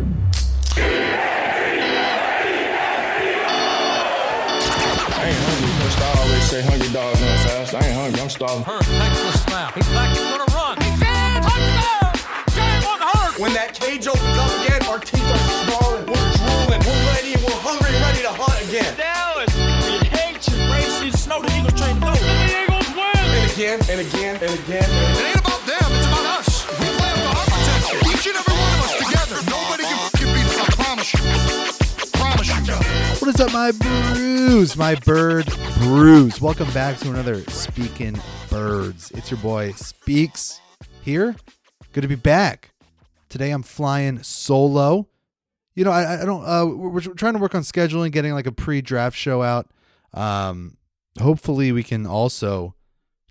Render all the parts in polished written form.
I ain't hungry. First, I always say hungry dogs run fast. I ain't hungry. I'm starving. Hurd takes the snap. He's back. He's going to run. He's in. Touchdown. Jalen Hurd. When that cage opens up again, our teeth are snarling. We're drooling. We're ready. We're hungry, ready to hunt again. Dallas. We hate you. Racing snow. The Eagles train to go. The Eagles win. And again, and again, and again. It ain't about them. It's about us. We play up to our potential. Each and every one of us together. Nobody can beat us. I promise you. Promise you. What is up, my brews? My bird brews. Welcome back to another Speaking Birds. It's your boy Speaks here. Good to be back. Today I'm flying solo. You know, I don't. We're trying to work on scheduling, getting like a pre-draft show out. Hopefully, we can also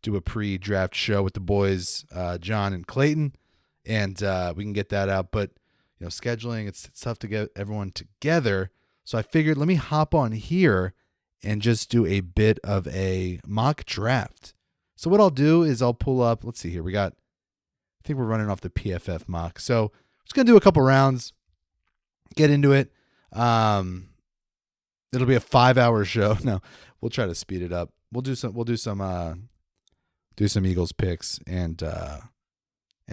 do a pre-draft show with the boys, John and Clayton, and we can get that out. But you know, scheduling it's tough to get everyone together. So I figured let me hop on here and just do a bit of a mock draft. So what I'll do is I'll pull up, let's see here. I think we're running off the PFF mock. So I'm just going to do a couple rounds, get into it. It'll be a 5-hour show. No, we'll try to speed it up. We'll do some Eagles picks and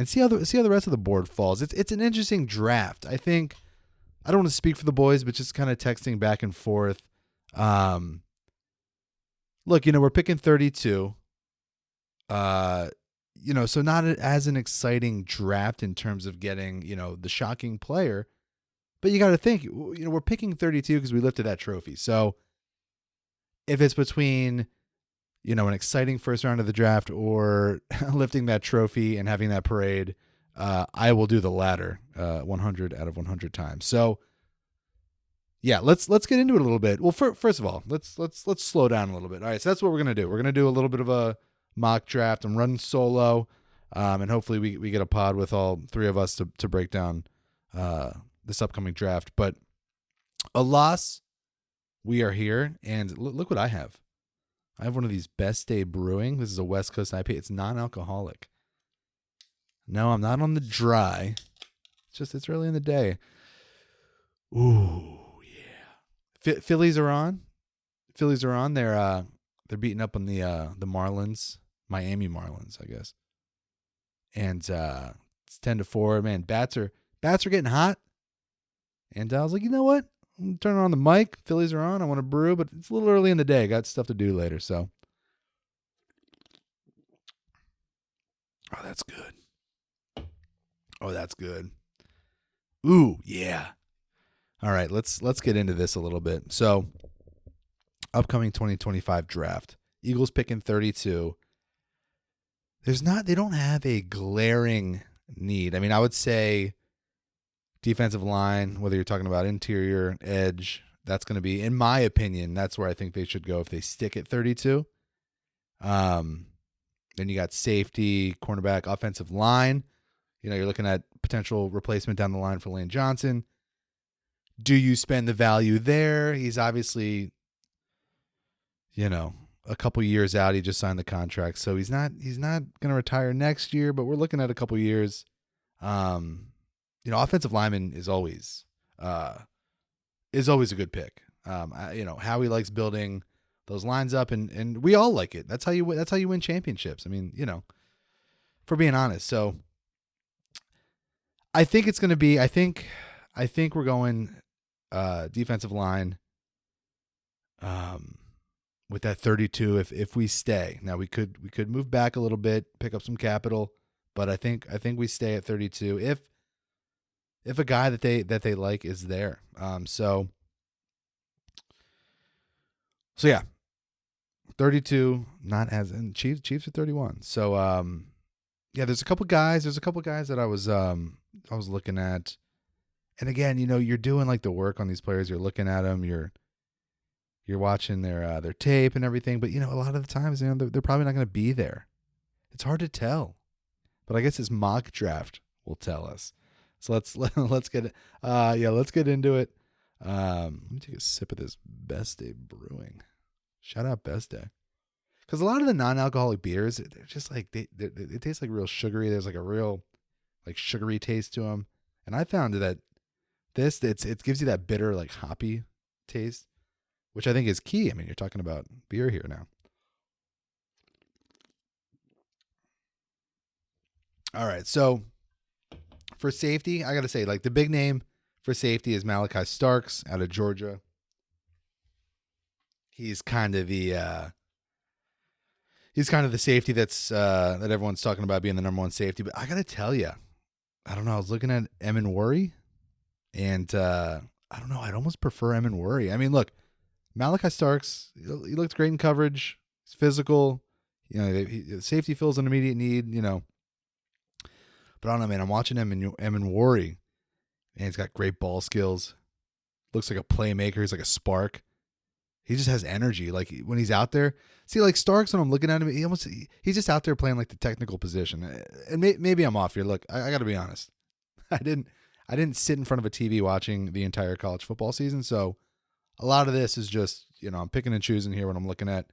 see how the rest of the board falls. It's an interesting draft. I think I don't want to speak for the boys, but just kind of texting back and forth. Look, you know, we're picking 32. So not as an exciting draft in terms of getting, you know, the shocking player. But you got to think, you know, we're picking 32 because we lifted that trophy. So if it's between, you know, an exciting first round of the draft or lifting that trophy and having that parade, I will do the latter 100 out of 100 times. So yeah, let's get into it a little bit. Well, first of all, let's slow down a little bit. All right, so that's what we're gonna do. We're gonna do a little bit of a mock draft. I'm running solo, and hopefully we get a pod with all three of us to break down this upcoming draft. But alas, we are here, and look what I have. I have one of these Best Day Brewing. This is a West Coast IPA. It's non-alcoholic. No, I'm not on the dry. It's early in the day. Ooh, yeah. Phillies are on. They're beating up on the Marlins, Miami Marlins, I guess. And it's 10-4. Man, bats are getting hot. And I was like, you know what? I'm turning on the mic. Phillies are on. I want to brew, but it's a little early in the day. I got stuff to do later, so. Oh, that's good. Oh, that's good. Ooh, yeah. All right, let's get into this a little bit. So, upcoming 2025 draft. Eagles picking 32. They don't have a glaring need. I mean, I would say defensive line, whether you're talking about interior, edge, that's going to be, in my opinion, that's where I think they should go if they stick at 32. Then you got safety, cornerback, offensive line. You know, you're looking at potential replacement down the line for Lane Johnson. Do you spend the value there? He's obviously, you know, a couple years out. He just signed the contract, so he's not going to retire next year. But we're looking at a couple years. You know, offensive lineman is always a good pick. You know, Howie likes building those lines up, and we all like it. That's how you win championships. I mean, you know, for being honest. So I think it's going to be. I think we're going defensive line with that 32. If we stay, now we could move back a little bit, pick up some capital, but I think we stay at 32 if a guy that they like is there. So yeah, 32, not as in Chiefs at 31. So yeah, there's a couple guys that I was looking at. And again, you know, you're doing like the work on these players. You're looking at them. You're watching their tape and everything. But you know, a lot of the times, you know, they're probably not going to be there. It's hard to tell. But I guess this mock draft will tell us. So let's get into it. Let me take a sip of this Best Day Brewing. Shout out Best Day. Because a lot of the non-alcoholic beers, they're just like they taste like real sugary. There's like a real like sugary taste to them. And I found that it gives you that bitter, like hoppy taste, which I think is key. I mean, you're talking about beer here now. All right, so for safety, I got to say, like the big name for safety is Malachi Starks out of Georgia. He's kind of the safety that's that everyone's talking about being the number one safety. But I got to tell you, I don't know. I was looking at Emin Worry, and I don't know. I'd almost prefer Emin Worry. I mean, look, Malachi Starks, he looks great in coverage. He's physical. You know, safety fills an immediate need. You know, but I don't know, man. I'm watching Emin Worry, and he's got great ball skills. Looks like a playmaker. He's like a spark. He just has energy. Like when he's out there, see, like Starks, when I'm looking at him, he's just out there playing like the technical position. And maybe I'm off here. Look, I got to be honest. I didn't sit in front of a TV watching the entire college football season. So a lot of this is just, you know, I'm picking and choosing here what I'm looking at.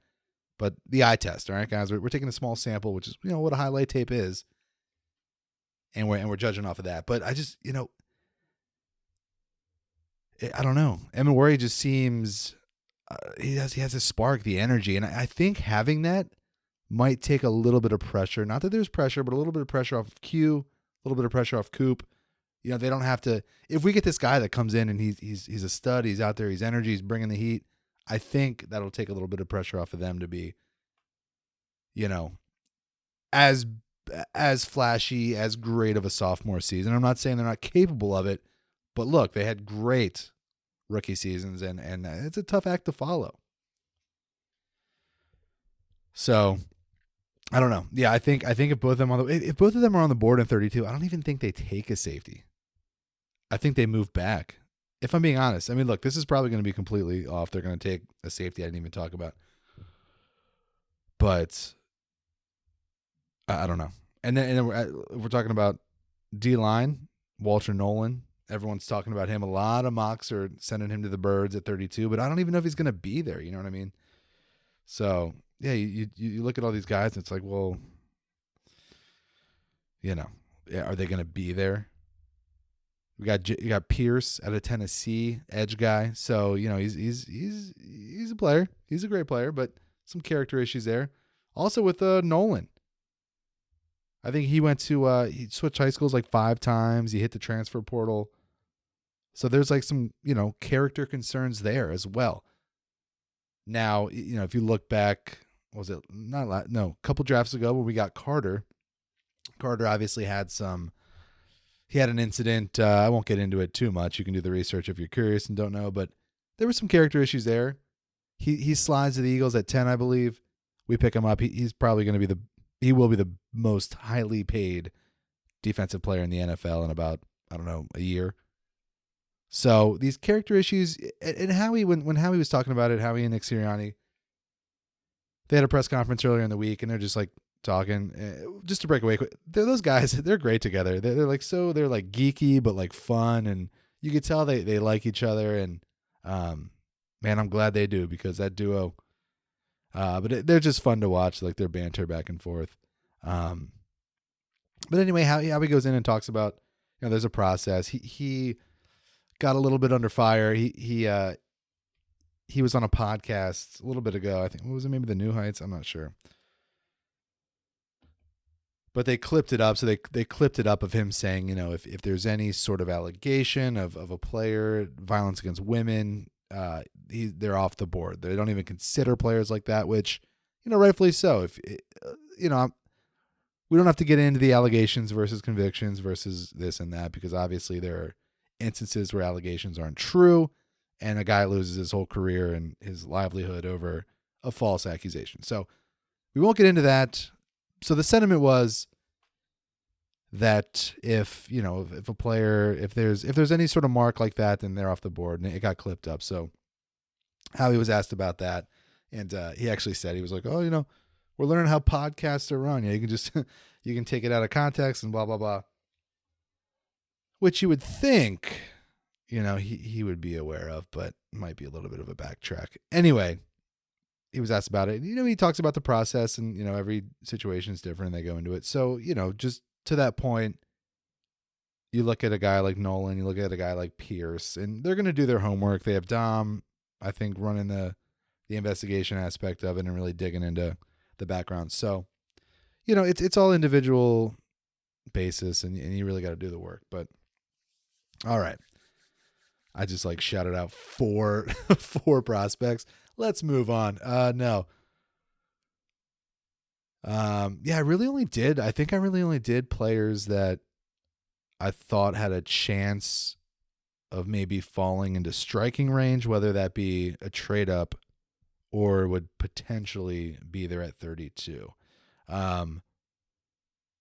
But the eye test, all right, guys, we're taking a small sample, which is, you know, what a highlight tape is. And we're judging off of that. But I just, you know, I don't know. Emin Worry just seems... he has a spark, the energy, and I think having that might take a little bit of pressure. Not that there's pressure, but a little bit of pressure off of Q, a little bit of pressure off Coop. You know, they don't have to. If we get this guy that comes in and he's a stud, he's out there, he's energy, he's bringing the heat. I think that'll take a little bit of pressure off of them to be, you know, as flashy, as great of a sophomore season. I'm not saying they're not capable of it, but look, they had great rookie seasons, and it's a tough act to follow. So I don't know. Yeah, I think if both of them are on the board in 32, I don't even think they take a safety. I think they move back. If I'm being honest, I mean, look, this is probably going to be completely off. They're going to take a safety I didn't even talk about, but I don't know. And then we're talking about D-line, Walter Nolan. Everyone's talking about him. A lot of mocks are sending him to the birds at 32, but I don't even know if he's going to be there. You know what I mean? So, yeah, you look at all these guys, and it's like, well, you know, are they going to be there? You got Pierce out of Tennessee, edge guy. So, you know, he's a player. He's a great player, but some character issues there. Also with Nolan. I think he went to he switched high schools like 5 times. He hit the transfer portal. So there's like some, you know, character concerns there as well. Now, you know, if you look back, was it a couple drafts ago when we got Carter. Carter obviously had an incident. I won't get into it too much. You can do the research if you're curious and don't know, but there were some character issues there. He slides to the Eagles at 10, I believe. We pick him up. He's probably going to be he will be the most highly paid defensive player in the NFL in about, I don't know, a year. So these character issues, and Howie, when Howie was talking about it, Howie and Nick Sirianni, they had a press conference earlier in the week, and they're just like talking, just to break away. Those guys, they're great together. They're like geeky, but like fun, and you could tell they like each other. And man, I'm glad they do, because that duo. But they're just fun to watch, like their banter back and forth. But anyway, Howie goes in and talks about, you know, there's a process. He got a little bit under fire. He was on a podcast a little bit ago. I think, what was it? Maybe the New Heights. I'm not sure. But they clipped it up. So they clipped it up of him saying, you know, if there's any sort of allegation of a player, violence against women, they're off the board. They don't even consider players like that, which, you know, rightfully so. If you know, we don't have to get into the allegations versus convictions versus this and that, because obviously there are instances where allegations aren't true, and a guy loses his whole career and his livelihood over a false accusation. So we won't get into that. So the sentiment was that if a player, if there's any sort of mark like that, then they're off the board, and it got clipped up. So Howie was asked about that, and he actually said, he was like, oh, you know, we're learning how podcasts are run. You can just you can take it out of context and blah blah blah. Which you would think, you know, he would be aware of, but might be a little bit of a backtrack. Anyway, he was asked about it. You know, he talks about the process, and, you know, every situation is different and they go into it. So, you know, just to that point, you look at a guy like Nolan, you look at a guy like Pierce, and they're going to do their homework. They have Dom, I think, running the investigation aspect of it and really digging into the background. So, it's all individual basis, and you really got to do the work. But all right, I just shouted out four prospects. Let's move on. No. Yeah, I really only did players that I thought had a chance of maybe falling into striking range, whether that be a trade up or would potentially be there at 32.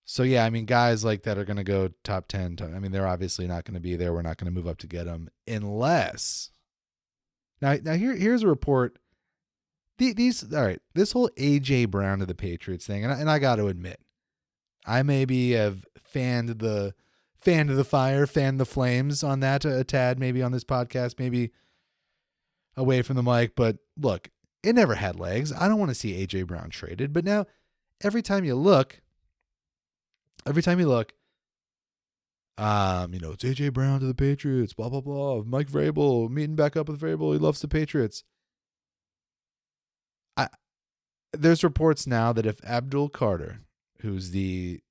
So yeah, I mean, guys like that are going to go top 10. I mean, they're obviously not going to be there. We're not going to move up to get them unless. Now here's a report. All right. This whole AJ Brown to the Patriots thing, and I got to admit, I maybe have fanned the fire, fanned the flames on that a tad, maybe on this podcast, maybe away from the mic. But look, it never had legs. I don't want to see AJ Brown traded. But now, every time you look, it's AJ Brown to the Patriots, blah, blah, blah. Mike Vrabel meeting back up with Vrabel. He loves the Patriots. There's reports now that if Abdul Carter, who's the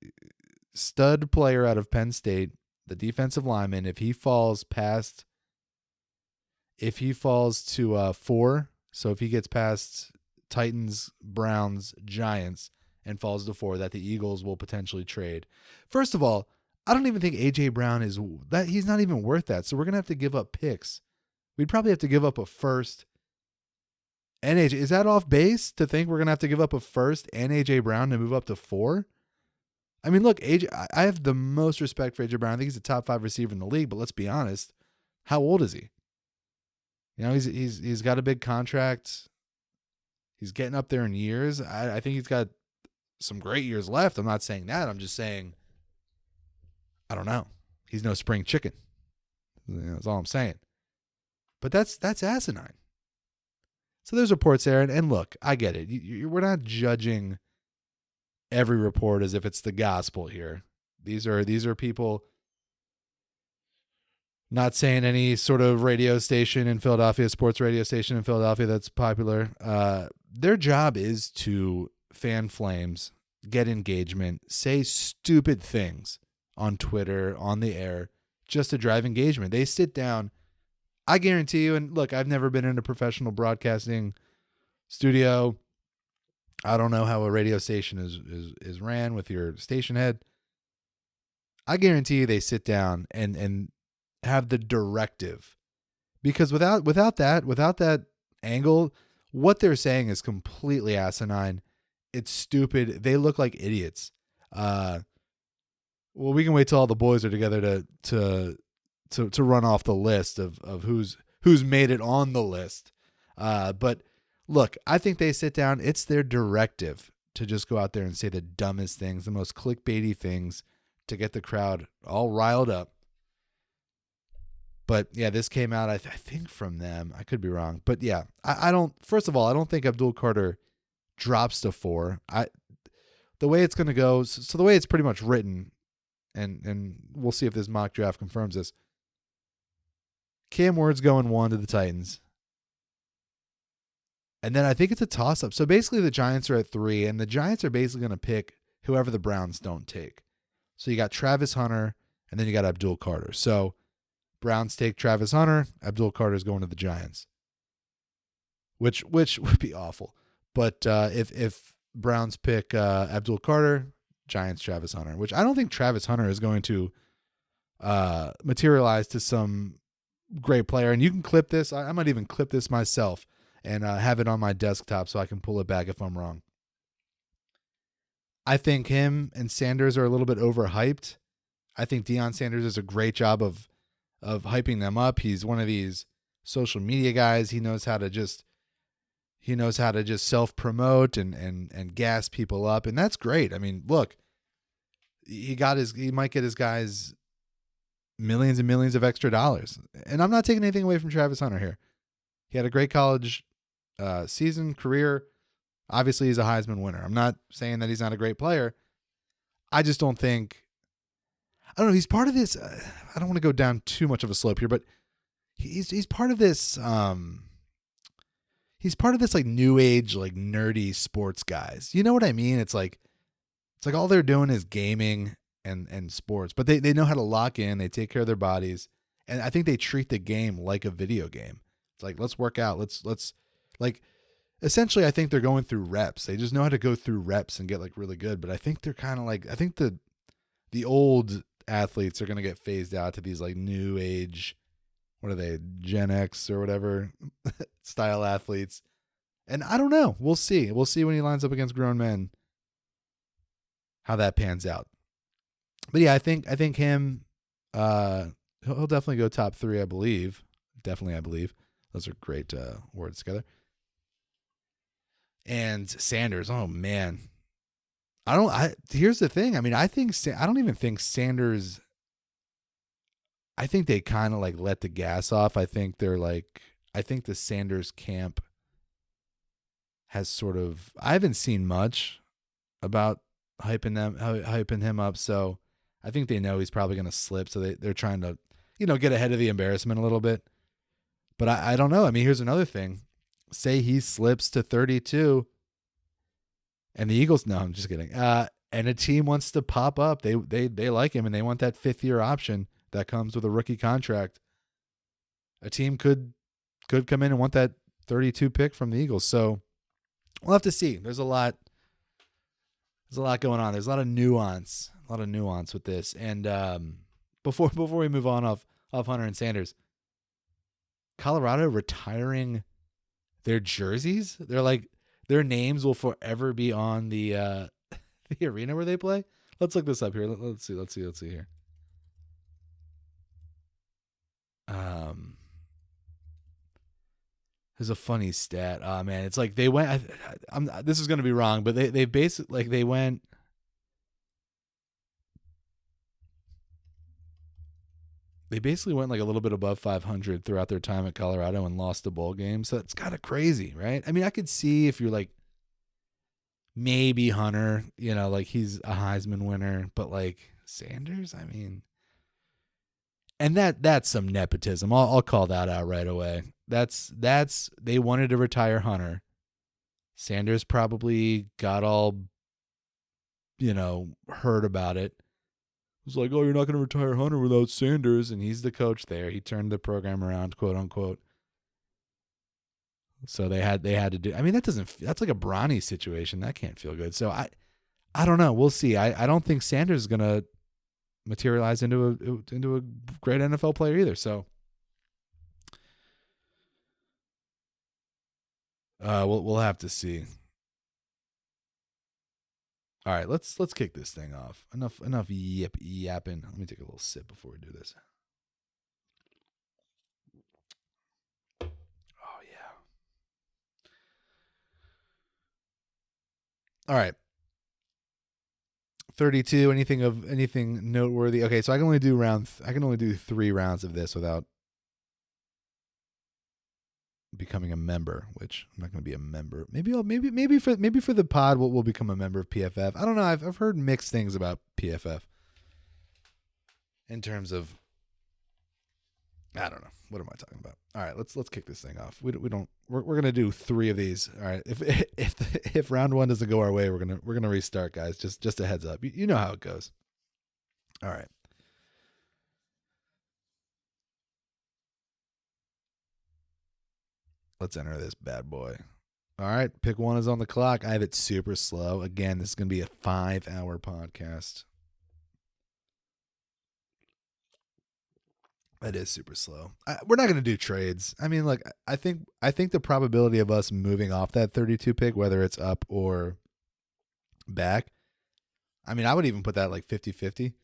stud player out of Penn State, the defensive lineman, if he falls to 4, so if he gets past Titans, Browns, Giants, and falls to 4, that the Eagles will potentially trade. First of all, I don't even think AJ Brown he's not even worth that. So we're going to have to give up picks. We'd probably have to give up a first. And AJ, is that off base to think we're going to have to give up a first and AJ Brown to move up to 4? I mean, look, AJ, I have the most respect for AJ Brown. I think he's a top 5 receiver in the league, but let's be honest. How old is he? He's got a big contract. He's getting up there in years. I think he's got some great years left. I'm not saying that. I'm just saying, I don't know. He's no spring chicken. That's all I'm saying. But that's asinine. So there's reports there, and look, I get it. We're not judging every report as if it's the gospel here. These are people, not saying any sort of radio station in Philadelphia, sports radio station in Philadelphia that's popular. Their job is to fan flames, get engagement, say stupid things on Twitter, on the air, just to drive engagement. They sit down. I guarantee you, and look, I've never been in a professional broadcasting studio. I don't know how a radio station is ran with your station head. I guarantee you they sit down and have the directive. Because without that angle, what they're saying is completely asinine. It's stupid. They look like idiots. Well, we can wait till all the boys are together to run off the list of who's made it on the list. But look, I think they sit down. It's their directive to just go out there and say the dumbest things, the most clickbaity things to get the crowd all riled up. But yeah, this came out, I think from them. I could be wrong. But yeah, first of all, I don't think Abdul Carter drops to 4. The way it's going to go, so the way it's pretty much written, and we'll see if this mock draft confirms this. Cam Ward's going 1 to the Titans. And then I think it's a toss-up. So basically the Giants are at 3, and the Giants are basically going to pick whoever the Browns don't take. So you got Travis Hunter, and then you got Abdul Carter. So Browns take Travis Hunter, Abdul Carter's going to the Giants. Which would be awful. But if Browns pick Abdul Carter, Giants Travis Hunter, which I don't think Travis Hunter is going to materialize to some great player. And you can clip this. I might even clip this myself and have it on my desktop so I can pull it back if I'm wrong. I think him and Sanders are a little bit overhyped. I think Deion Sanders does a great job of hyping them up. He's one of these social media guys. He knows how to just self-promote and gas people up, and that's great. I mean, look, he might get his guys millions and millions of extra dollars. And I'm not taking anything away from Travis Hunter here. He had a great college season, career. Obviously, he's a Heisman winner. I'm not saying that he's not a great player. I just don't think don't know. He's part of this. I don't want to go down too much of a slope here, but he's part of this. He's part of this like new age, like nerdy sports guys. You know what I mean? It's like all they're doing is gaming and sports, but they know how to lock in. They take care of their bodies. And I think they treat the game like a video game. It's like, let's work out. Let's like, essentially, I think they're going through reps. They just know how to go through reps and get like really good. But I think they're kind of like, I think the old athletes are going to get phased out to these like new age, what are they, Gen X or whatever style athletes. And I don't know. We'll see. We'll see when he lines up against grown men how that pans out. But yeah, I think him, he'll definitely go top 3, I believe. Definitely, I believe. Those are great words together. And Sanders, oh man. Here's the thing. I mean, I don't even think Sanders, I think they kind of like let the gas off. I think the Sanders camp has sort of, I haven't seen much about hyping him up. So I think they know he's probably going to slip. So they're trying to, get ahead of the embarrassment a little bit. But I don't know. I mean, here's another thing. Say he slips to 32 and the Eagles, no, I'm just kidding. And a team wants to pop up. They like him and they want that 5th-year option that comes with a rookie contract. A team could come in and want that 32 pick from the Eagles. So we'll have to see. There's a lot going on. There's a lot of nuance with this. And before we move on off Hunter and Sanders, Colorado retiring their jerseys. They're like, their names will forever be on the arena where they play. Let's look this up here. Let's see here. There's a funny stat. Oh man, it's like they went. This is gonna be wrong, but they basically like they went. They basically went like a little bit above 500 throughout their time at Colorado and lost the bowl game. So it's kind of crazy, right? I mean, I could see if you're like maybe Hunter, like he's a Heisman winner, but like Sanders, I mean, and that's some nepotism. I'll call that out right away. That's they wanted to retire Hunter. Sanders probably got all, heard about it. It was like, oh, you're not going to retire Hunter without Sanders, and he's the coach there. He turned the program around, quote unquote. So they had to do. I mean, that's like a Bronny situation. That can't feel good. So I don't know. We'll see. I don't think Sanders is going to materialize into a great NFL player either. So we'll have to see. All right, let's kick this thing off. Enough yapping. Let me take a little sip before we do this. Oh yeah. All right. 32. Anything noteworthy? Okay, so I can only do 3 rounds of this without becoming a member, which I'm not going to be a member. Maybe for the pod we'll become a member of PFF. I don't know. I've heard mixed things about PFF in terms of, I don't know. What am I talking about? All right, let's kick this thing off. We're going to do 3 of these. All right. If round 1 doesn't go our way, we're going to restart, guys. Just a heads up. You know how it goes. All right. Let's enter this bad boy. All right, pick 1 is on the clock. I have it super slow. Again, this is going to be a 5-hour podcast. That is super slow. We're not going to do trades. I mean, look, I think the probability of us moving off that 32 pick, whether it's up or back, I mean, I would even put that like 50-50.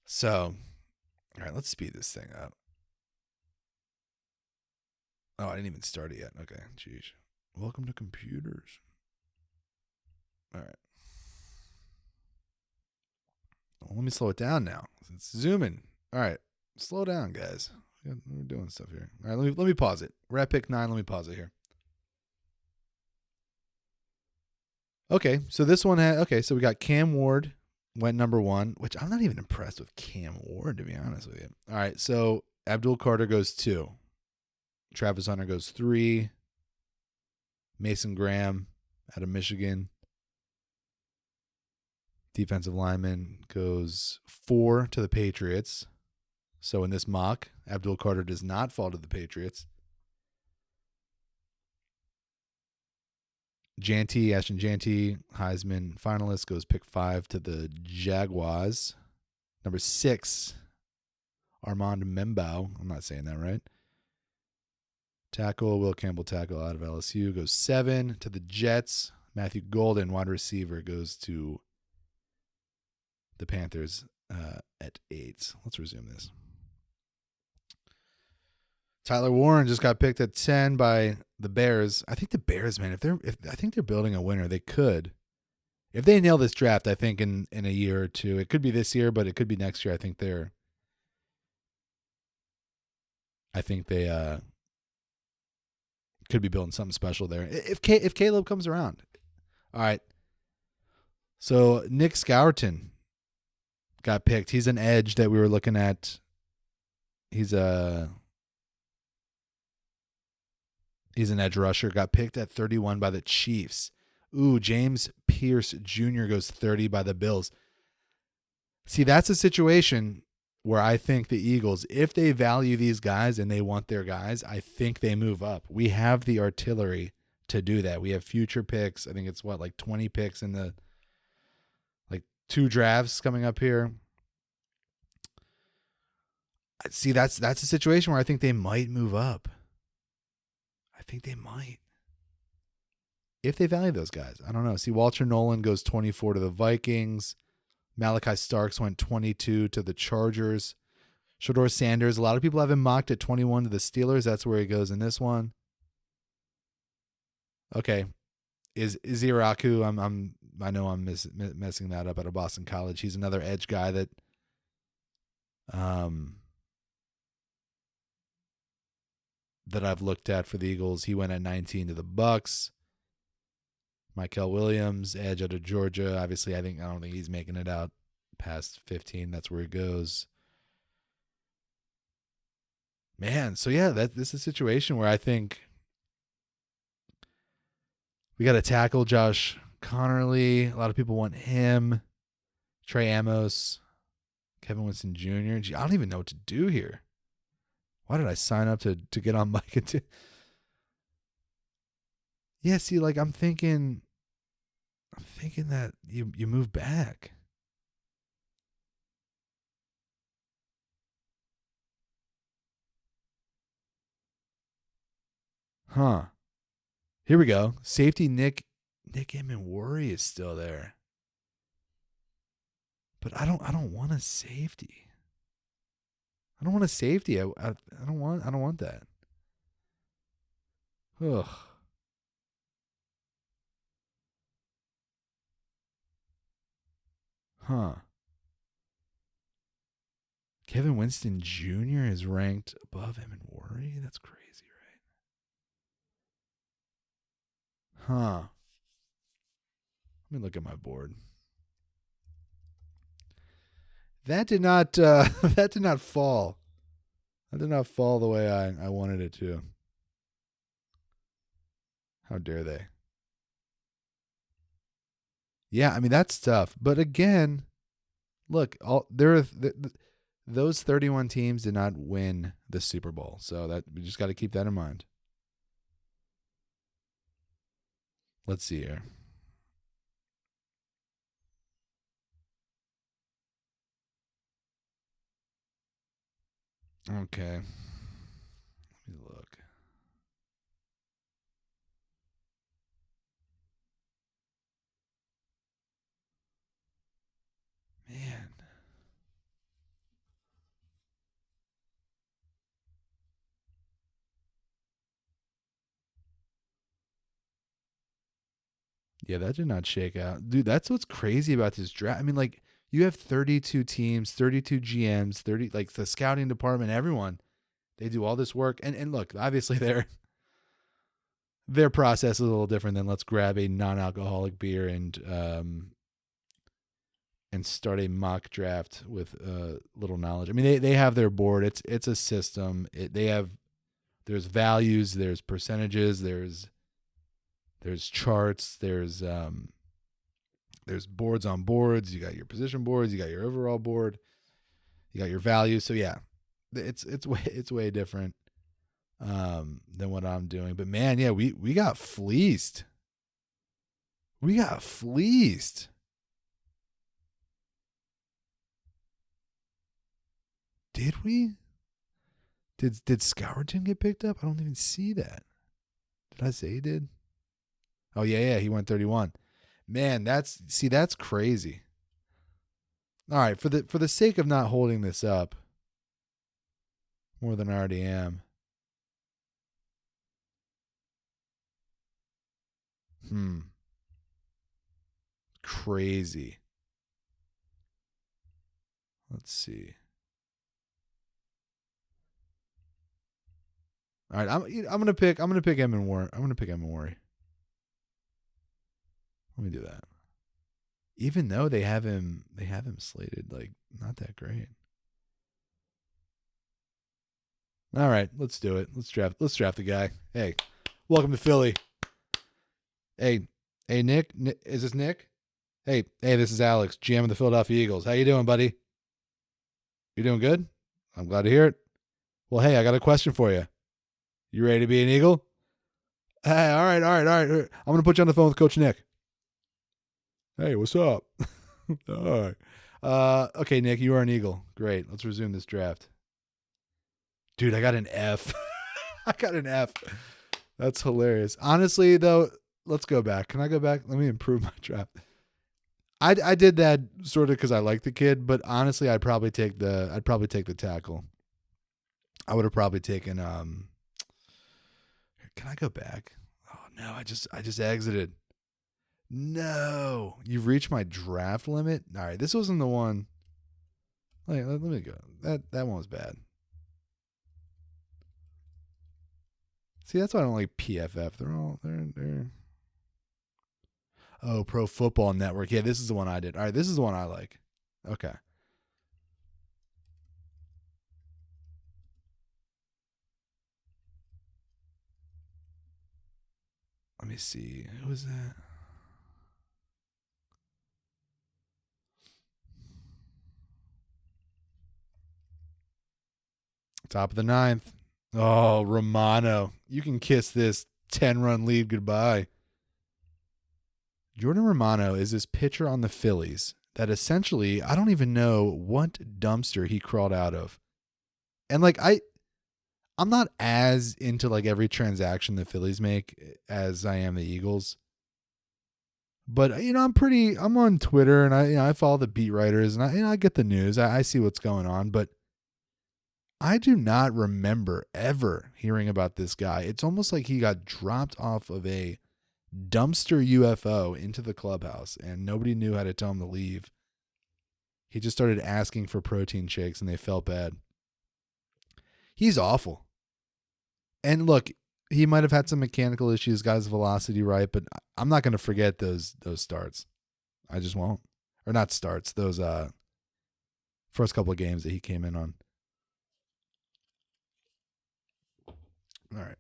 So, all right, let's speed this thing up. Oh, I didn't even start it yet. Okay, jeez. Welcome to computers. All right. Well, let me slow it down now. It's zooming. All right, slow down, guys. We're doing stuff here. All right, let me pause it. We're at pick 9. Let me pause it here. Okay, so this one so we got Cam Ward went number 1, which I'm not even impressed with Cam Ward, to be honest with you. All right, so Abdul Carter goes 2. Travis Hunter goes 3. Mason Graham out of Michigan, defensive lineman, goes 4 to the Patriots. So in this mock, Abdul Carter does not fall to the Patriots. Ashton Janty, Heisman finalist, goes pick 5 to the Jaguars. Number 6, Armand Membo. I'm not saying that right. Tackle, Will Campbell, tackle out of LSU, goes 7 to the Jets. Matthew Golden, wide receiver, goes to the Panthers at 8. Let's resume this. Tyler Warren just got picked at 10 by the Bears. I think the Bears, man, I think they're building a winner. They could. If they nail this draft, I think in a year or two, it could be this year, but it could be next year. I think they could be building something special there. If Caleb comes around. All right. So Nick Scourton got picked. He's an edge that we were looking at. He's an edge rusher. Got picked at 31 by the Chiefs. Ooh, James Pierce Jr. goes 30 by the Bills. See, that's a situation where I think the Eagles, if they value these guys and they want their guys, I think they move up. We have the artillery to do that. We have future picks. I think it's 20 picks in the 2 drafts coming up here. See, that's a situation where I think they might move up. I think they might. If they value those guys. I don't know. See, Walter Nolan goes 24 to the Vikings. Malachi Starks went 22 to the Chargers. Shador Sanders, a lot of people have him mocked at 21 to the Steelers. That's where he goes in this one. Okay. Is Iraku, I know I'm messing that up, out of Boston College. He's another edge guy that I've looked at for the Eagles. He went at 19 to the Bucks. Michael Williams, edge out of Georgia. Obviously, I don't think he's making it out past 15. That's where he goes. Man, so yeah, this is a situation where I think we got to tackle Josh Connerly. A lot of people want him. Trey Amos, Kevin Winston Jr. Gee, I don't even know what to do here. Why did I sign up to get on mic? Yeah, see, I'm thinking that you move back. Huh. Here we go. Safety Nick Emenwari is still there. But I don't want a safety. I don't want a safety. I don't want that. Ugh. Huh. Kevin Winston Jr. is ranked above Emenwari? That's crazy, right? Huh. Let me look at my board. That did not fall. That did not fall the way I wanted it to. How dare they? Yeah, I mean that's tough. But again, look, those 31 teams did not win the Super Bowl. So that we just got to keep that in mind. Let's see here. Okay. Let me look. Man. Yeah, that did not shake out. Dude, that's what's crazy about this draft. I mean, you have 32 teams, 32 GMs, 30 the scouting department, everyone. They do all this work. And look, obviously their process is a little different than let's grab a non-alcoholic beer and and start a mock draft with little knowledge. I mean, they have their board. It's a system. There's values, there's percentages, there's charts, there's boards on boards. You got your position boards, you got your overall board, you got your values. So yeah, it's way different than what I'm doing. But man, yeah, we got fleeced. We got fleeced. Did we? Did Scourton get picked up? I don't even see that. Did I say he did? Oh yeah, he went 31. Man, that's crazy. All right, for the sake of not holding this up more than I already am. Crazy. Let's see. All right, I'm gonna pick Emin Warren. I'm gonna pick Emin Warren. Let me do that. Even though they have him slated like not that great. All right, let's do it. Let's draft the guy. Hey, welcome to Philly. Hey, Nick, is this Nick? Hey, this is Alex, GM of the Philadelphia Eagles. How you doing, buddy? You doing good? I'm glad to hear it. Well, hey, I got a question for you. You ready to be an Eagle? Hey, all right. I'm going to put you on the phone with Coach Nick. Hey, what's up? All right. Okay, Nick, you are an Eagle. Great. Let's resume this draft. Dude, I got an F. I got an F. That's hilarious. Honestly, though, let's go back. Can I go back? Let me improve my draft. I did that sort of because I like the kid, but honestly, I'd probably take the tackle. I would have probably taken Can I go back? Oh no, I just exited. No, you've reached my draft limit. All right, this wasn't the one. Let me go. That one was bad. See, that's why I don't like PFF. They're. Oh, Pro Football Network. Yeah, this is the one I did. All right, this is the one I like. Okay. Let me see. Who was that? Top of the 9th. Oh, Romano. You can kiss this 10-run lead goodbye. Jordan Romano is this pitcher on the Phillies that essentially, I don't even know what dumpster he crawled out of. And like I'm not as into like every transaction the Phillies make as I am the Eagles. But I'm on Twitter and I follow the beat writers and I get the news. I see what's going on, but I do not remember ever hearing about this guy. It's almost like he got dropped off of a dumpster UFO into the clubhouse and nobody knew how to tell him to leave. He just started asking for protein shakes and they felt bad. He's awful. And look, he might have had some mechanical issues, got his velocity right, but I'm not going to forget those starts. I just won't. Or not starts, those first couple of games that he came in on. All right.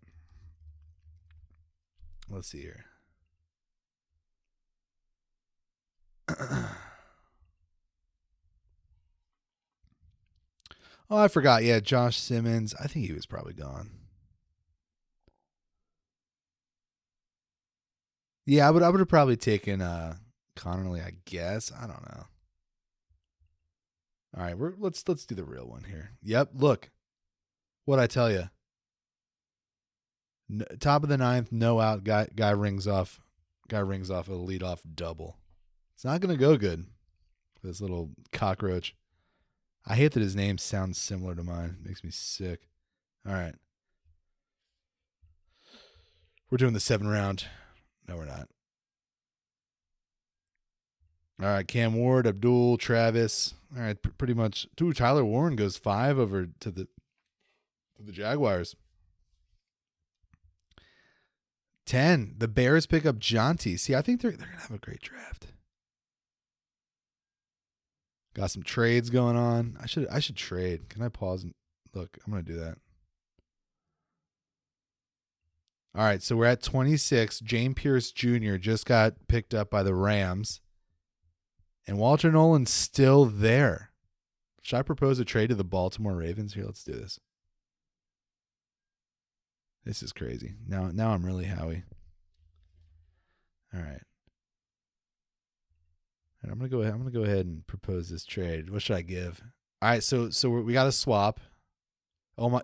Let's see here. Oh, I forgot. Yeah, Josh Simmons. I think he was probably gone. Yeah, I would have probably taken Connerly, I guess. I don't know. All right, let's do the real one here. Yep, look. What'd I tell you? Top of the 9th, no out. Guy rings off a leadoff double. It's not gonna go good for this little cockroach. I hate that his name sounds similar to mine. It makes me sick. All right. We're doing the 7 round. No, we're not. All right, Cam Ward, Abdul, Travis. All right, pretty much. Dude, Tyler Warren goes 5 over to the Jaguars. 10. The Bears pick up Jonty. See, I think they're gonna have a great draft. Got some trades going on. I should trade. Can I pause and look? I'm gonna do that. All right, so we're at 26. James Pierce Jr. just got picked up by the Rams. And Walter Nolan's still there. Should I propose a trade to the Baltimore Ravens? Here, let's do this. This is crazy. Now I'm really Howie. All right. I'm gonna go ahead and propose this trade. What should I give? All right, so we got a swap. Oh my,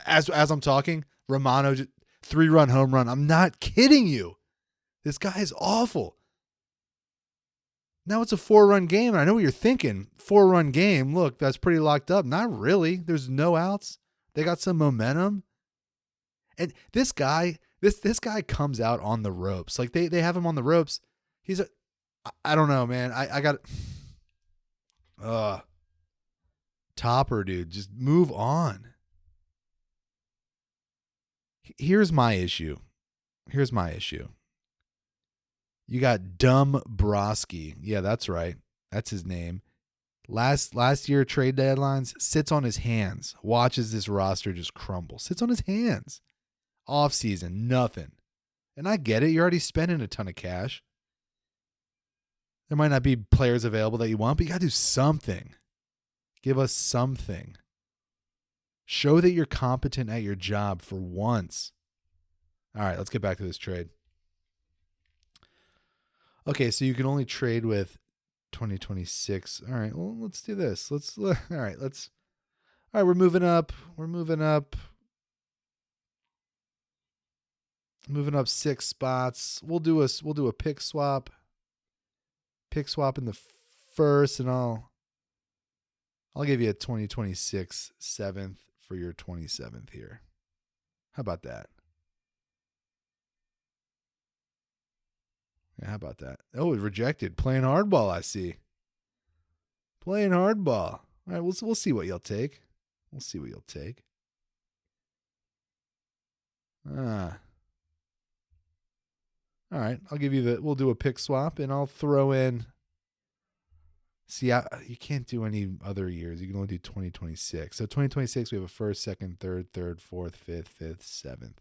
as I'm talking, Romano 3-run home run. I'm not kidding you. This guy is awful. Now it's a 4-run game, and I know what you're thinking. 4-run game. Look, that's pretty locked up. Not really. There's no outs. They got some momentum. And this guy comes out on the ropes. Like they have him on the ropes. I don't know, man. I got Topper, dude. Just move on. Here's my issue. You got Dumb Brosky. Yeah, that's right. That's his name. Last year, trade deadlines, sits on his hands. Watches this roster just crumble. Sits on his hands. Off season, nothing. And I get it. You're already spending a ton of cash. There might not be players available that you want, but you got to do something. Give us something. Show that you're competent at your job for once. All right, let's get back to this trade. Okay, so you can only trade with 2026. All right, well, let's do this. All right, we're moving up. Moving up 6 spots. We'll do a pick swap. Pick swap in the first, and I'll give you a 2026 7th for your 27th here. How about that? Yeah, how about that? Oh, it rejected. Playing hardball, I see. Playing hardball. All right, we'll see what you'll take. All right, I'll give you we'll do a pick swap, and I'll throw in. See, you can't do any other years. You can only do 2026. So 2026, we have a first, second, third, fourth, fifth, seventh.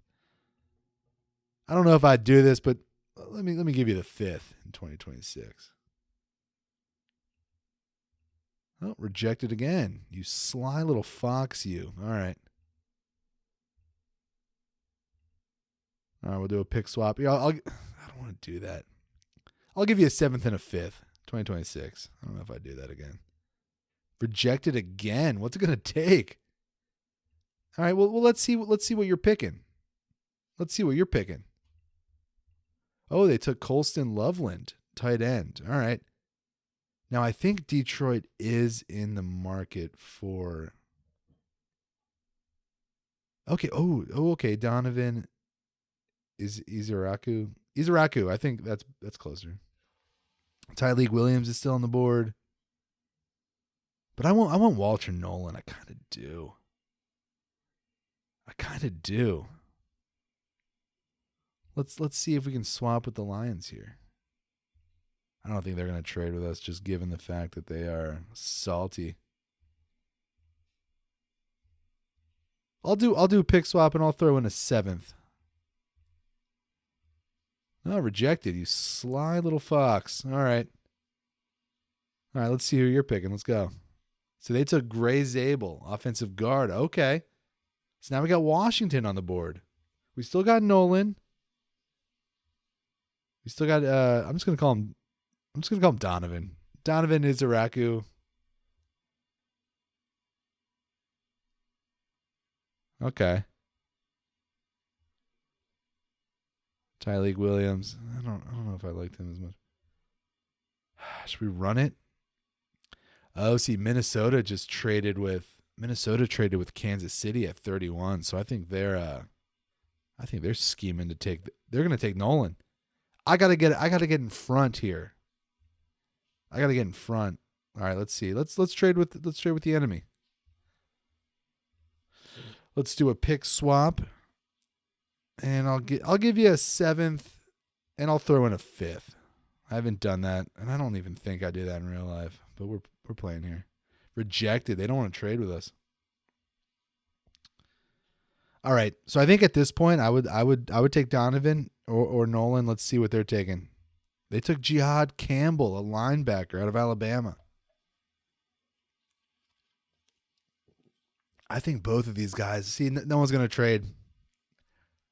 I don't know if I'd do this, but let me give you the 5th in 2026. Oh, rejected again. You sly little fox, you. All right. All right, we'll do a pick swap. Yeah, I don't want to do that. I'll give you a 7th and a 5th, 2026. I don't know if I do that again. Rejected again. What's it gonna take? All right. Well, let's see what you're picking. Oh, they took Colston Loveland, tight end. All right. Now I think Detroit is in the market for. Okay. Oh, okay. Donovan is Izaraku. I think that's closer. Tyreek Williams is still on the board. But I want Walter Nolan. I kind of do. Let's see if we can swap with the Lions here. I don't think they're going to trade with us, just given the fact that they are salty. I'll do a pick swap, and I'll throw in a 7th. No, rejected. You sly little fox. All right, let's see who you're picking. Let's go. So they took Gray Zabel, offensive guard. Okay. So now we got Washington on the board. We still got Nolan. We still got I'm just gonna call him Donovan. Donovan Izaraku. Okay. Tyreek Williams. I don't know if I liked him as much. Should we run it? Oh, see, Minnesota traded with Kansas City at 31. So I think they're scheming to take. They're gonna take Nolan. I gotta get in front here. All right, let's see. Let's trade with the enemy. Let's do a pick swap, and I'll give you a 7th, and I'll throw in a 5th. I haven't done that, and I don't even think I do that in real life. But we're playing here. Rejected. They don't want to trade with us. All right. So I think at this point I would take Donovan or Nolan. Let's see what they're taking. They took Jihad Campbell, a linebacker out of Alabama. I think both of these guys. See, no one's going to trade.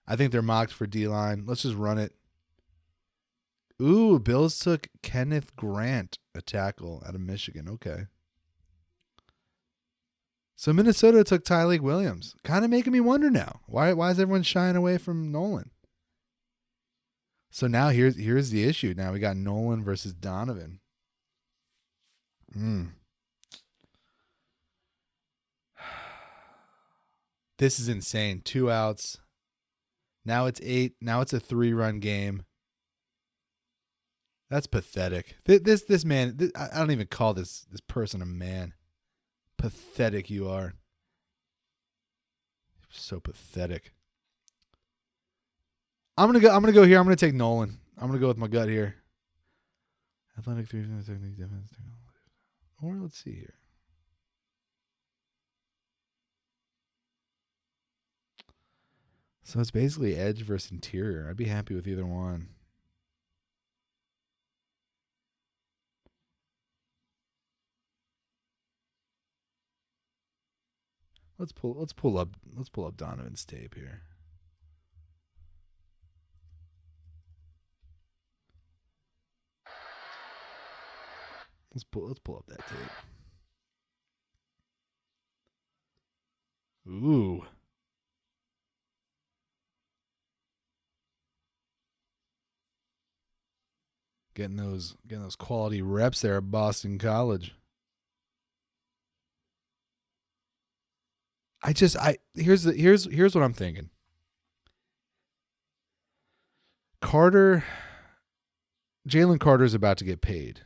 I think they're mocked for D-line. Let's just run it. Ooh, Bills took Kenneth Grant, a tackle out of Michigan. Okay. So Minnesota took Tyleek Williams. Kind of making me wonder now. Why is everyone shying away from Nolan? So now here's the issue. Now we got Nolan versus Donovan. This is insane. 2 outs. Now it's 8. Now it's a 3-run game. That's pathetic. This man, I don't even call this person a man. Pathetic you are. So pathetic. I'm gonna go here. I'm gonna take Nolan. I'm gonna go with my gut here. Athletic 3 technique defense. Or let's see here. So it's basically edge versus interior. I'd be happy with either one. Let's pull up Donovan's tape here. Let's pull up that tape. Ooh. Getting those quality reps there at Boston College. Here's what I'm thinking. Jalen Carter's about to get paid.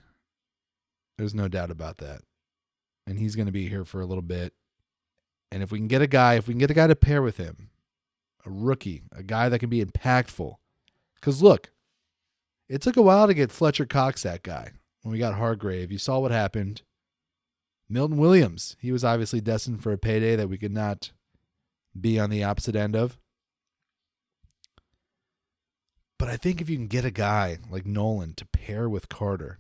There's no doubt about that. And he's going to be here for a little bit. And if we can get a guy to pair with him, a rookie, a guy that can be impactful. Because look, it took a while to get Fletcher Cox that guy. When we got Hargrave, you saw what happened. Milton Williams, he was obviously destined for a payday that we could not be on the opposite end of. But I think if you can get a guy like Nolan to pair with Carter.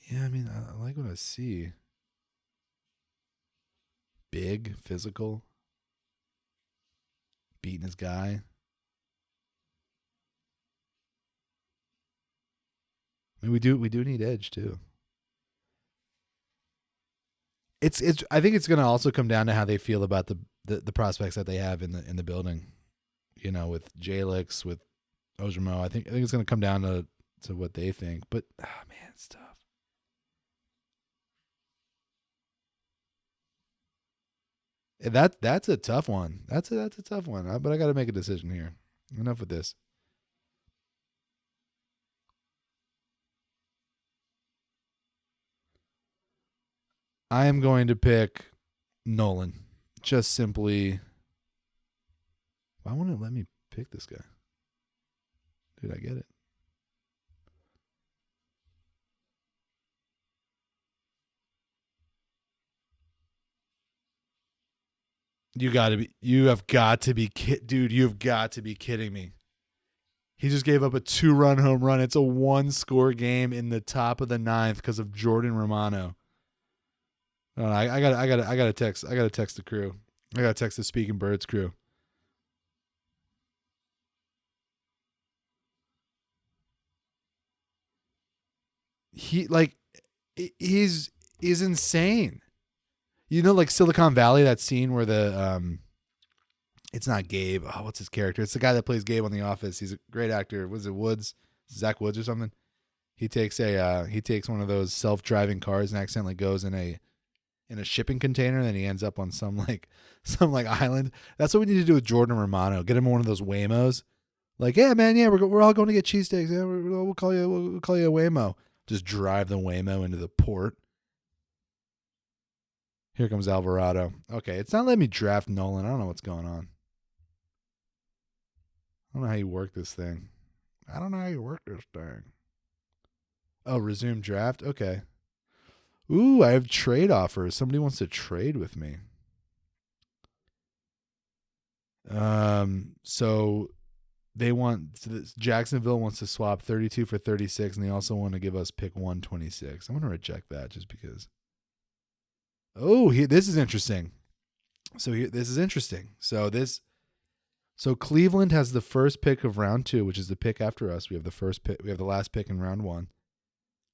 Yeah, I mean, I like what I see. Big, physical. Beating his guy. I mean, we do need edge too. It's I think it's going to also come down to how they feel about the prospects that they have in the building. You know, with Jalix, with Ojimo. I think it's going to come down to what they think. But man, it's tough. That's a tough one. That's a tough one. But I got to make a decision here. Enough with this. I am going to pick Nolan. Just simply. Why won't it let me pick this guy? Dude, I get it. You've got to be kidding me. He just gave up a 2-run home run. It's a 1-score game in the top of the 9th because of Jordan Romano. I gotta text the crew. I gotta text the Speaking Birds crew. He's insane. You know, like Silicon Valley, that scene where it's not Gabe. Oh, what's his character? It's the guy that plays Gabe on The Office. He's a great actor. Was it Woods? Zach Woods or something? He takes one of those self-driving cars and accidentally goes in a shipping container, and then he ends up on some island. That's what we need to do with Jordan Romano. Get him one of those Waymos. Like, yeah, man, yeah, we're all going to get cheesesteaks. Yeah, we'll call you a Waymo. Just drive the Waymo into the port. Here comes Alvarado. Okay, it's not letting me draft Nolan. I don't know what's going on. I don't know how you work this thing. Oh, resume draft? Okay. Ooh, I have trade offers. Somebody wants to trade with me. So Jacksonville wants to swap 32 for 36, and they also want to give us pick 126. I'm going to reject that just because. Oh, this is interesting. This is interesting. So Cleveland has the first pick of round 2, which is the pick after us. We have the first pick. We have the last pick in round 1.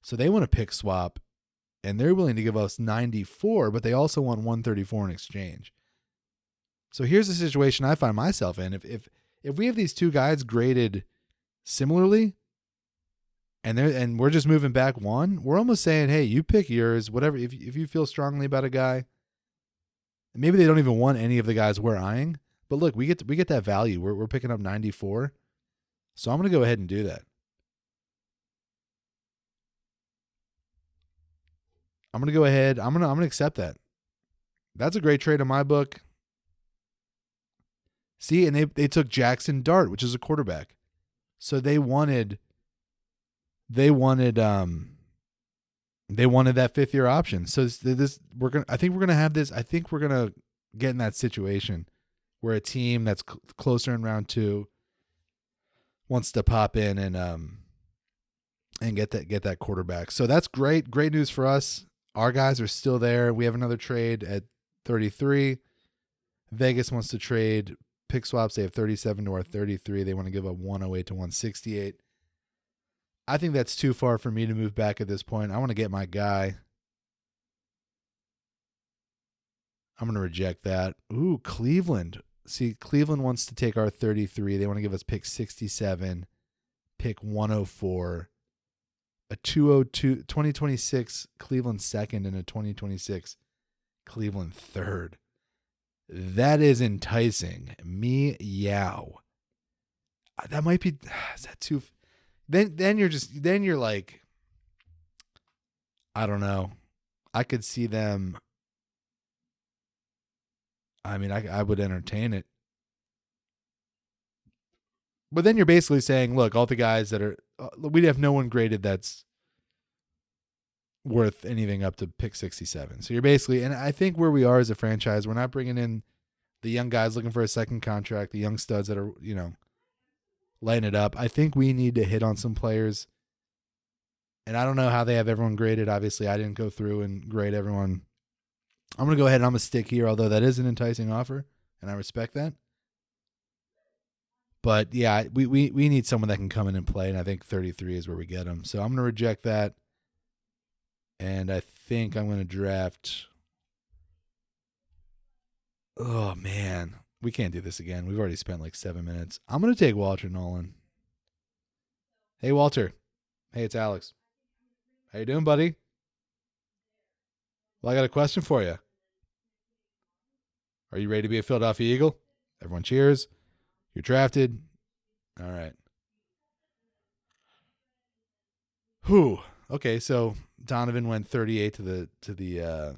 So they want a pick swap, and they're willing to give us 94, but they also want 134 in exchange. So here's the situation I find myself in. If we have these two guys graded similarly, and we're just moving back one, we're almost saying, hey, you pick yours, whatever. If you feel strongly about a guy, maybe they don't even want any of the guys we're eyeing. But look, we get that value. We're picking up 94. So I'm going to go ahead and do that. I'm going to go ahead. I'm going to accept that. That's a great trade in my book. See, and they took Jackson Dart, which is a quarterback. So they wanted that 5th year option. So I think we're going to have this. I think we're going to get in that situation where a team that's closer in round 2 wants to pop in and get that quarterback. So that's great. Great news for us. Our guys are still there. We have another trade at 33. Vegas wants to trade pick swaps. They have 37 to our 33. They want to give up 108 to 168. I think that's too far for me to move back at this point. I want to get my guy. I'm going to reject that. Ooh, Cleveland. See, Cleveland wants to take our 33. They want to give us pick 67, pick 104, a 2026 Cleveland second, and a 2026 Cleveland third. That is enticing. Meow. That might be. Is that too? Then you're like, I don't know. I could see them. I mean, I would entertain it. But then you're basically saying, look, all the guys that are, we'd have no one graded that's worth anything up to pick 67. So you're basically, and I think where we are as a franchise, we're not bringing in the young guys looking for a second contract, the young studs that are, lighting it up. I think we need to hit on some players. And I don't know how they have everyone graded. Obviously, I didn't go through and grade everyone. I'm going to go ahead and I'm going to stick here, although that is an enticing offer, and I respect that. But, yeah, we need someone that can come in and play, and I think 33 is where we get them. So I'm going to reject that, and I think I'm going to draft. Oh, man. We can't do this again. We've already spent like 7 minutes. I'm going to take Walter Nolan. Hey, Walter. Hey, it's Alex. How you doing, buddy? Well, I got a question for you. Are you ready to be a Philadelphia Eagle? Everyone cheers. You're drafted. All right. Whew. Okay, so Donovan went 38 to the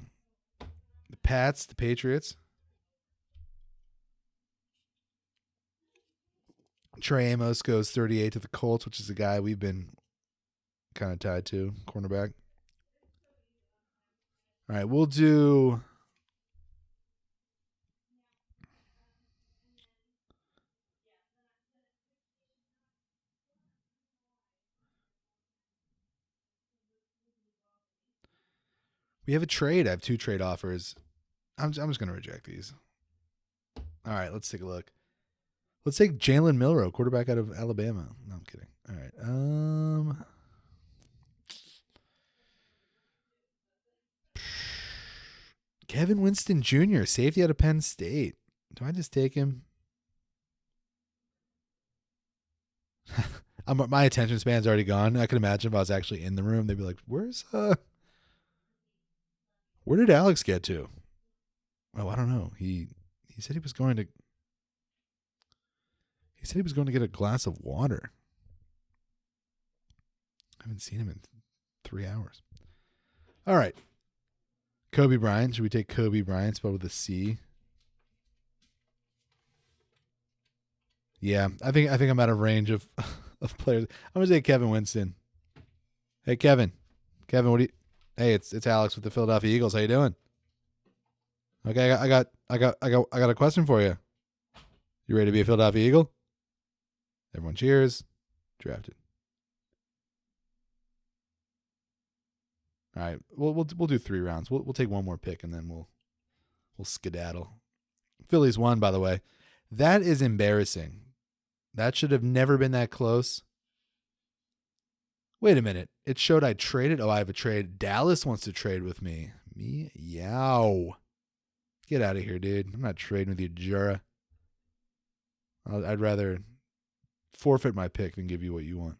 Pats, the Patriots. Trey Amos goes 38 to the Colts, which is a guy we've been kind of tied to, cornerback. All right, we'll do. We have a trade. I have 2 trade offers. I'm just going to reject these. All right, let's take a look. Let's take Jalen Milroe, quarterback out of Alabama. No, I'm kidding. All right. Kevin Winston Jr., safety out of Penn State. Do I just take him? My attention span's already gone. I can imagine if I was actually in the room, they'd be like, where did Alex get to? Oh, I don't know. He said he was going to get a glass of water. I haven't seen him in 3 hours. All right. Kobe Bryant. Should we take Kobe Bryant spelled with a C? Yeah, I think I'm out of range of of players. I'm gonna say Kevin Winston. Hey Kevin, what do you? Hey, it's Alex with the Philadelphia Eagles. How you doing? Okay, I got a question for you. You ready to be a Philadelphia Eagle? Everyone cheers. Drafted. All right, we'll do 3 rounds. We'll take one more pick and then we'll skedaddle. Phillies won, by the way. That is embarrassing. That should have never been that close. Wait a minute. It showed I traded. Oh, I have a trade. Dallas wants to trade with me. Me? Yow. Get out of here, dude. I'm not trading with you, Jura. I'd rather forfeit my pick than give you what you want.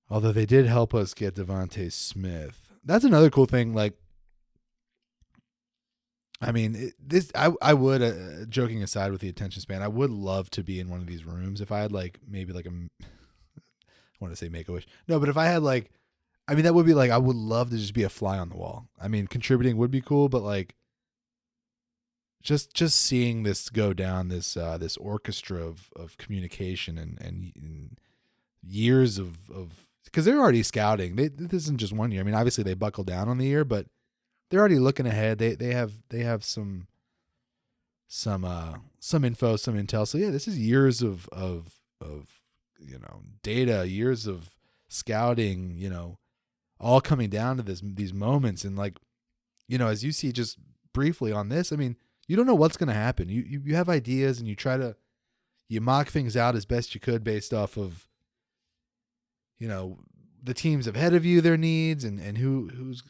Although they did help us get Devontae Smith. That's another cool thing. Like, I mean, I would, joking aside with the attention span, I would love to be in one of these rooms if I had maybe I want to say Make-A-Wish. No, but if I had that would be I would love to just be a fly on the wall. I mean, contributing would be cool, but just seeing this go down, this orchestra of communication and years of because they're already scouting. This isn't just 1 year. I mean, obviously they buckled down on the year, but they're already looking ahead. They have some info, some intel. So yeah, this is years of data, years of scouting, all coming down to these moments. And as you see just briefly on this, I mean, you don't know what's going to happen. You have ideas and you mock things out as best you could based off of, the teams ahead of you, their needs and who's,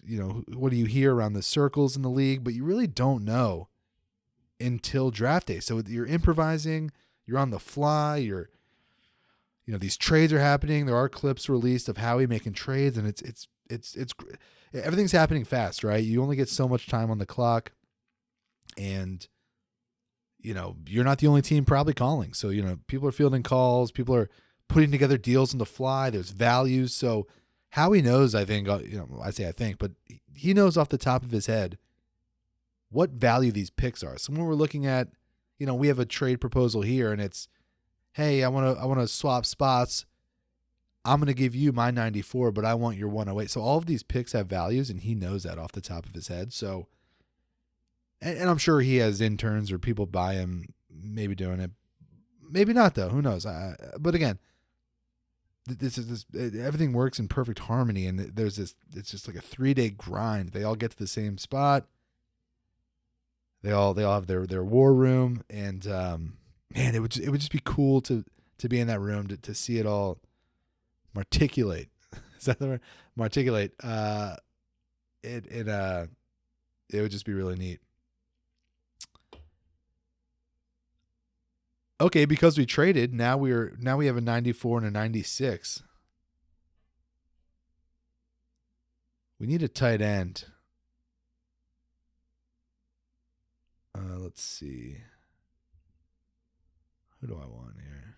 what do you hear around the circles in the league, but you really don't know until draft day. So you're improvising, you're on the fly, these trades are happening. There are clips released of Howie making trades, and it's everything's happening fast, right? You only get so much time on the clock, and you're not the only team probably calling. So people are fielding calls, people are putting together deals on the fly. There's values. So Howie knows, I think, I say I think, but he knows off the top of his head what value these picks are. So when we're looking at, we have a trade proposal here, and it's, hey, I want to swap spots. I'm going to give you my 94, but I want your 108. So all of these picks have values, and he knows that off the top of his head. So, and I'm sure he has interns or people by him maybe doing it. Maybe not, though. Who knows? But again, everything works in perfect harmony, and there's this. It's just like a 3-day grind. They all get to the same spot. They all have their war room, and man, it would just be cool to be in that room to see it all marticulate. Is that the word? Marticulate. It would just be really neat. Okay, because we traded, now we have a 94 and a 96. We need a tight end. Let's see. Who do I want here?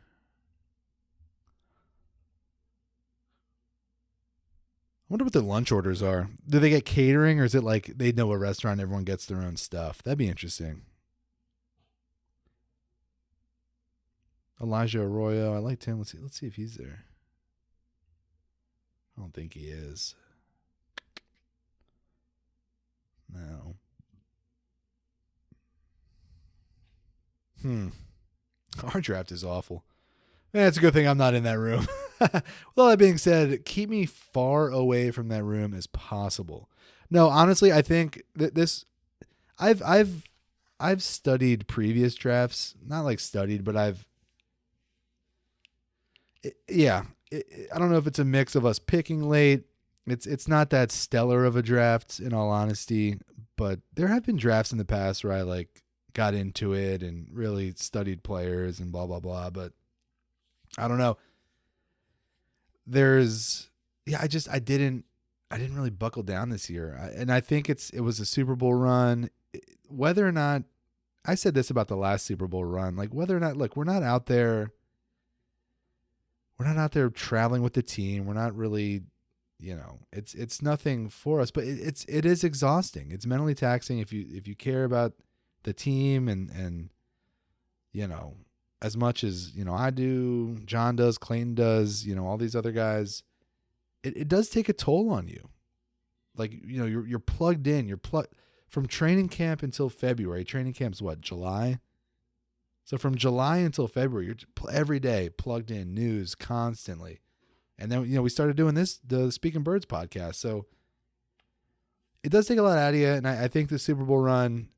I wonder what their lunch orders are. Do they get catering, or is it like they know a restaurant, everyone gets their own stuff? That'd be interesting. Elijah Arroyo, I liked him. Let's see if he's there. I don't think he is. No. Our draft is awful. Man, it's a good thing I'm not in that room. With all that being said, keep me far away from that room as possible. No, honestly, I think that this, I've studied previous drafts, not like studied, but I don't know if it's a mix of us picking late. It's not that stellar of a draft, in all honesty, but there have been drafts in the past where I got into it and really studied players and blah blah blah. But I don't know. I didn't really buckle down this year, and I think it was a Super Bowl run. Whether or not, I said this about the last Super Bowl run, whether or not, look, we're not out there traveling with the team. We're not really it's nothing for us, but it is exhausting. It's mentally taxing if you care about the team and as much as I do, John does, Clayton does, all these other guys. It does take a toll on you. Like you're plugged in. You're plugged from training camp until February. Training camp's what, July? So from July until February, you're every day plugged in, news constantly. And then, we started doing the Speaking Birds podcast. So it does take a lot out of you. And I think the Super Bowl run,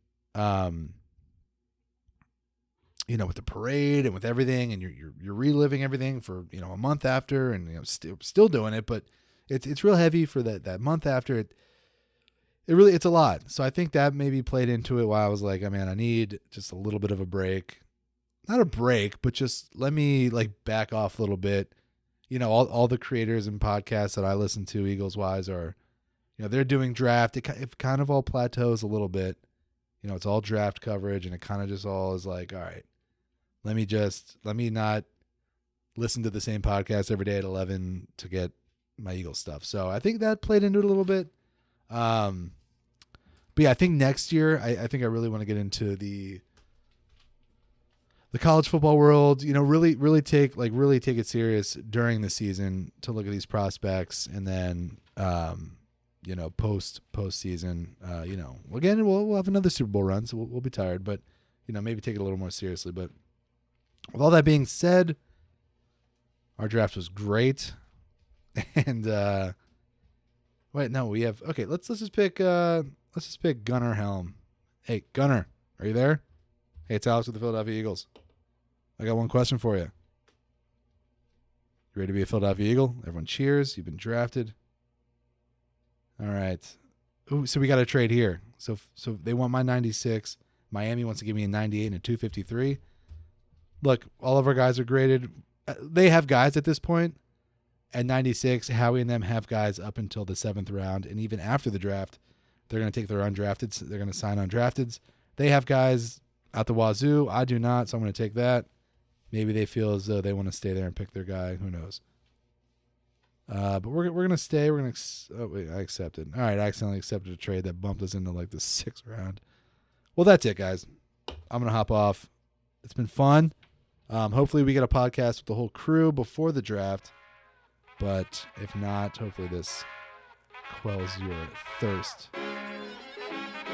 with the parade and with everything, and you're reliving everything for, a month after, and, still doing it, but it's real heavy for that month after it. It's a lot. So I think that maybe played into it while I was like, man, I need just a little bit of a break. Not a break, but just let me back off a little bit. All the creators and podcasts that I listen to, Eagles wise, are, they're doing draft. It kind of all plateaus a little bit. It's all draft coverage, and it kind of just all is like, all right, let me not listen to the same podcast every day at 11 to get my Eagles stuff. So I think that played into it a little bit. But yeah, I think next year, I think I really want to get into the college football world, really take it serious during the season to look at these prospects, and then, postseason, again, we'll have another Super Bowl run, so we'll be tired, but, maybe take it a little more seriously. But with all that being said, our draft was great. And, let's just pick Gunnar Helm. Hey, Gunnar, are you there? Hey, it's Alex with the Philadelphia Eagles. I got one question for you. You ready to be a Philadelphia Eagle? Everyone cheers. You've been drafted. All right. Ooh, so we got a trade here. So they want my 96. Miami wants to give me a 98 and a 253. Look, all of our guys are graded. They have guys at this point. At 96, Howie and them have guys up until the 7th round. And even after the draft, they're going to take their undrafteds. They're going to sign undrafteds. They have guys out the wazoo. I do not, so I'm going to take that. Maybe they feel as though they want to stay there and pick their guy. Who knows? But we're going to stay. I accepted. All right, I accidentally accepted a trade that bumped us into the 6th round. Well, that's it, guys. I'm going to hop off. It's been fun. Hopefully we get a podcast with the whole crew before the draft. But if not, hopefully this quells your thirst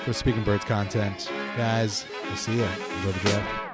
for Speaking Birds content. Guys, we'll see you. Enjoy the draft.